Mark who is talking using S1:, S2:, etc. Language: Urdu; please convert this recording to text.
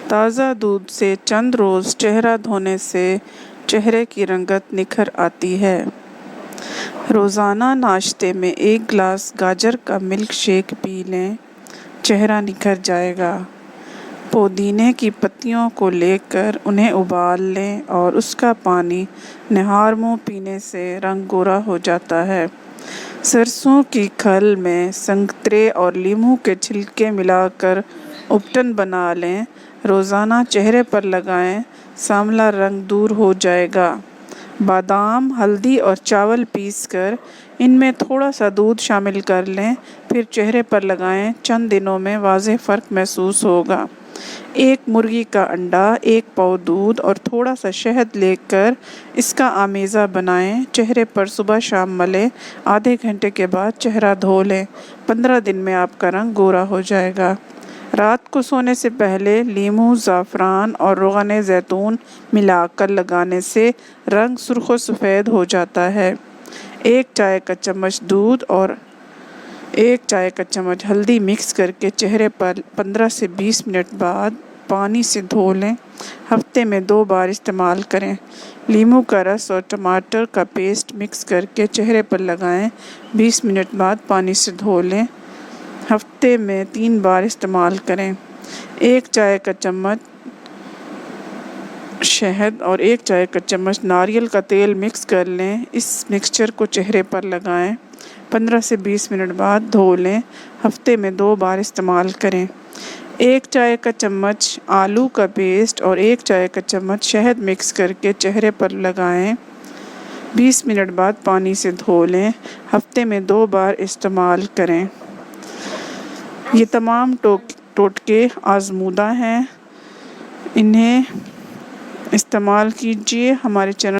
S1: تازہ دودھ سے چند روز چہرہ دھونے سے چہرے کی رنگت نکھر آتی ہے۔ روزانہ ناشتے میں 1 گلاس گاجر کا ملک شیک پی لیں، چہرہ نکھر جائے گا۔ پودینے کی پتیوں کو لے کر انہیں ابال لیں اور اس کا پانی نہار منہ پینے سے رنگ گورا ہو جاتا ہے۔ سرسوں کی کھل میں سنترے اور لیموں کے چھلکے ملا کر اپٹن بنا لیں، روزانہ چہرے پر لگائیں، سانولا رنگ دور ہو جائے گا۔ بادام، ہلدی اور چاول پیس کر ان میں تھوڑا سا دودھ شامل کر لیں، پھر چہرے پر لگائیں، چند دنوں میں واضح فرق محسوس ہوگا۔ 1 مرغی کا انڈا، 1 پاؤ دودھ اور تھوڑا سا شہد لے کر اس کا آمیزہ بنائیں، چہرے پر صبح شام ملیں، آدھے گھنٹے کے بعد چہرہ دھو لیں، 15 دن میں آپ کا رنگ گورا ہو جائے گا۔ رات کو سونے سے پہلے لیموں، زعفران اور روغن زیتون ملا کر لگانے سے رنگ سرخ و سفید ہو جاتا ہے۔ 1 چائے کا چمچ دودھ اور 1 چائے کا چمچ ہلدی مکس کرکے چہرے پر 15 سے 20 منٹ بعد پانی سے دھو لیں، ہفتے میں 2 بار استعمال کریں۔ لیموں کا رس اور ٹماٹر کا پیسٹ مکس کرکے چہرے پر لگائیں، 20 منٹ بعد پانی سے دھو لیں، ہفتے میں 3 بار استعمال کریں۔ 1 چائے کا چمچ شہد اور 1 چائے کا چمچ ناریل کا تیل مکس کر لیں، اس مکسچر کو چہرے پر لگائیں، 15 سے 20 منٹ بعد دھو لیں، ہفتے میں 2 بار استعمال کریں۔ 1 چائے کا چمچ آلو کا پیسٹ اور 1 چائے کا چمچ شہد مکس کرکے چہرے پر لگائیں، 20 منٹ بعد پانی سے دھو لیں، ہفتے میں 2 بار استعمال کریں۔ یہ تمام ٹوٹکے آزمودہ ہیں، انہیں استعمال کیجیے۔ ہمارے چینل